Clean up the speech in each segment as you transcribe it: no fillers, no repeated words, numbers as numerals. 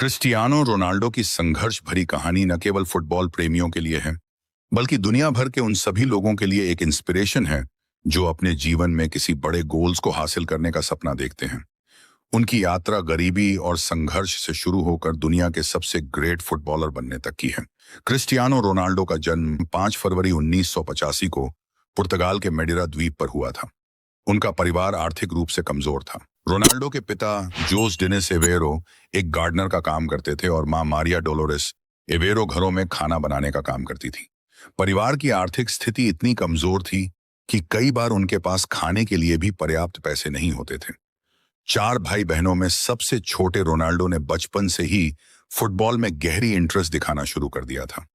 Cristiano Ronaldo की संघर्ष भरी कहानी न केवल फुटबॉल प्रेमियों के लिए है, बल्कि दुनिया भर के उन सभी लोगों के लिए एक इंस्पिरेशन है जो अपने जीवन में किसी बड़े गोल्स को हासिल करने का सपना देखते हैं। उनकी यात्रा गरीबी और संघर्ष से शुरू होकर दुनिया के सबसे ग्रेट फुटबॉलर बनने तक की है। क्रिस्टियानो रोनाल्डो का जन्म 5 फरवरी 1985 को पुर्तगाल के मेडिरा द्वीप पर हुआ था। उनका परिवार आर्थिक रूप से कमजोर था। रोनाल्डो के पिता जोस डिनेस एवेरो एक गार्डनर का काम करते थे और मां मारिया डोलोरेस एवेरो घरों में खाना बनाने का काम करती थी। परिवार की आर्थिक स्थिति इतनी कमजोर थी कि कई बार उनके पास खाने के लिए भी पर्याप्त पैसे नहीं होते थे। 4 भाई बहनों में सबसे छोटे रोनाल्डो ने बचपन से ही फुटबॉल में गहरी इंटरेस्ट दिखाना शुरू कर दिया था।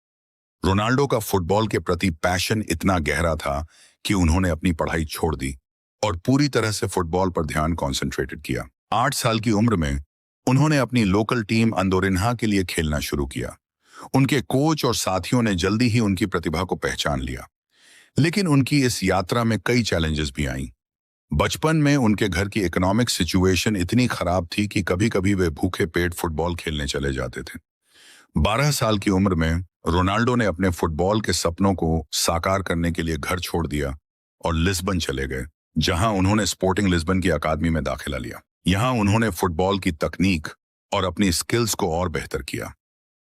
रोनाल्डो का फुटबॉल के प्रति पैशन इतना गहरा था कि उन्होंने अपनी पढ़ाई छोड़ दी और पूरी तरह से फुटबॉल पर ध्यान कॉन्सेंट्रेटेड किया। 8 साल की उम्र में उन्होंने अपनी लोकल टीम अंदोरिन्हा के लिए खेलना शुरू किया। उनके कोच और साथियों ने जल्दी ही उनकी प्रतिभा को पहचान लिया, लेकिन उनकी इस यात्रा में कई चैलेंजेस भी आईं। बचपन में उनके घर की इकोनॉमिक सिचुएशन इतनी खराब थी कि कभी-कभी वे भूखे पेट फुटबॉल खेलने चले जाते थे। 12 साल की उम्र में रोनाल्डो ने अपने फुटबॉल के सपनों को साकार करने के लिए घर छोड़ दिया और लिस्बन चले गए, जहां उन्होंने स्पोर्टिंग लिस्बन की अकादमी में दाखिला लिया। यहां उन्होंने फुटबॉल की तकनीक और अपनी स्किल्स को और बेहतर किया,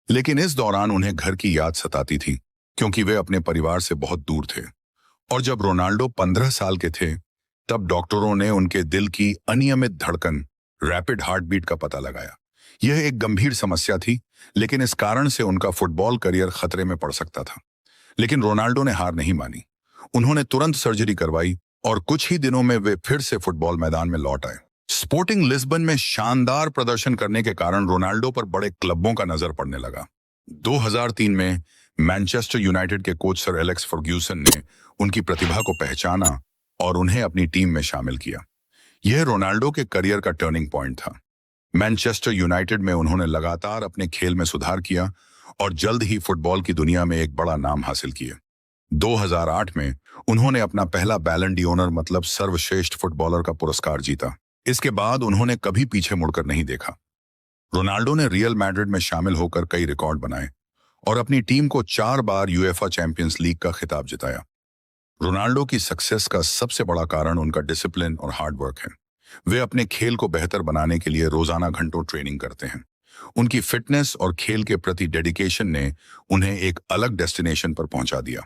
लेकिन इस दौरान उन्हें घर की याद सताती थी क्योंकि वे अपने परिवार से बहुत दूर थे। और जब रोनाल्डो 15 साल के थे, तब डॉक्टरों ने उनके दिल की अनियमित धड़कन रैपिड हार्ट बीट का पता लगाया। यह एक गंभीर समस्या थी, लेकिन इस कारण से उनका फुटबॉल करियर खतरे में पड़ सकता था। लेकिन रोनाल्डो ने हार नहीं मानी। उन्होंने तुरंत सर्जरी करवाई और कुछ ही दिनों में वे फिर से फुटबॉल मैदान में लौट आए। स्पोर्टिंग लिस्बन में शानदार प्रदर्शन करने के कारण रोनाल्डो पर बड़े क्लबों का नजर पड़ने लगा। 2003 में मैनचेस्टर यूनाइटेड के कोच सर एलेक्स फर्ग्यूसन ने उनकी प्रतिभा को पहचाना और उन्हें अपनी टीम में शामिल किया। यह रोनाल्डो के करियर का टर्निंग पॉइंट था। मैनचेस्टर यूनाइटेड में उन्होंने लगातार अपने खेल में सुधार किया और जल्द ही फुटबॉल की दुनिया में एक बड़ा नाम हासिल किया। 2008 में उन्होंने अपना पहला बैलन डी'ओनर मतलब सर्वश्रेष्ठ फुटबॉलर का पुरस्कार जीता। इसके बाद उन्होंने कभी पीछे मुड़कर नहीं देखा। रोनाल्डो ने रियल मैड्रिड में शामिल होकर कई रिकॉर्ड बनाए और अपनी टीम को 4 बार यूएफए चैंपियंस लीग का खिताब जिताया। रोनाल्डो की सक्सेस का सबसे बड़ा कारण उनका डिसिप्लिन और हार्ड वर्क है। वे अपने खेल को बेहतर बनाने के लिए रोजाना घंटों ट्रेनिंग करते हैं। उनकी फिटनेस और खेल के प्रति डेडिकेशन ने उन्हें एक अलग डेस्टिनेशन पर पहुंचा दिया।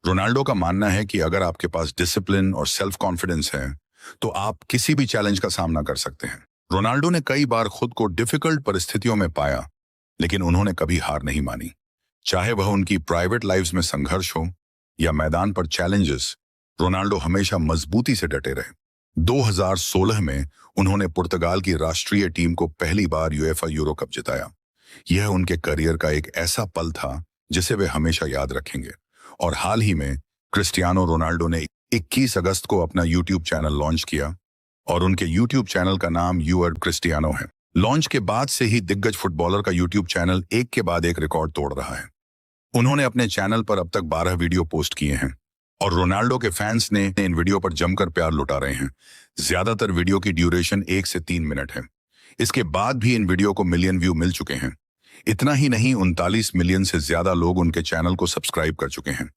रोनाल्डो का मानना है कि अगर आपके पास डिसिप्लिन और सेल्फ कॉन्फिडेंस है, तो आप किसी भी चैलेंज का सामना कर सकते हैं। रोनाल्डो ने कई बार खुद को डिफिकल्ट परिस्थितियों में पाया, लेकिन उन्होंने कभी हार नहीं मानी। चाहे वह उनकी प्राइवेट लाइफ्स में संघर्ष हो या मैदान पर चैलेंजेस, रोनाल्डो हमेशा मजबूती से डटे रहे। 2016 में उन्होंने पुर्तगाल की राष्ट्रीय टीम को पहली बार यूएफए यूरो कप जिताया। यह उनके करियर का एक ऐसा पल था जिसे वे हमेशा याद रखेंगे। और हाल ही में क्रिस्टियानो रोनाल्डो ने 21 अगस्त को अपना यूट्यूब चैनल लॉन्च किया और उनके यूट्यूब चैनल का नाम यू आर क्रिस्टियानो है। लॉन्च के बाद से ही दिग्गज फुटबॉलर का यूट्यूब चैनल एक के बाद एक रिकॉर्ड तोड़ रहा है। उन्होंने अपने चैनल पर अब तक 12 वीडियो पोस्ट किए हैं और रोनाल्डो के फैंस ने इन वीडियो पर जमकर प्यार लुटा रहे हैं। ज्यादातर वीडियो की ड्यूरेशन 1 से 3 मिनट है। इसके बाद भी इन वीडियो को मिलियन व्यू मिल चुके हैं। इतना ही नहीं, 39 मिलियन से ज्यादा लोग उनके चैनल को सब्सक्राइब कर चुके हैं,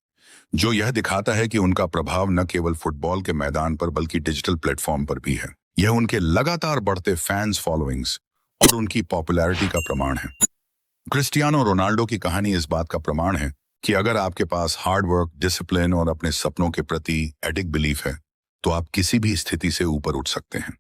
जो यह दिखाता है कि उनका प्रभाव न केवल फुटबॉल के मैदान पर बल्कि डिजिटल प्लेटफॉर्म पर भी है। यह उनके लगातार बढ़ते फैंस फॉलोइंग्स और उनकी पॉपुलैरिटी का प्रमाण है। क्रिस्टियानो रोनाल्डो की कहानी इस बात का प्रमाण है कि अगर आपके पास हार्ड वर्क, डिसिप्लिन और अपने सपनों के प्रति एडिक बिलीफ है, तो आप किसी भी स्थिति से ऊपर उठ सकते हैं।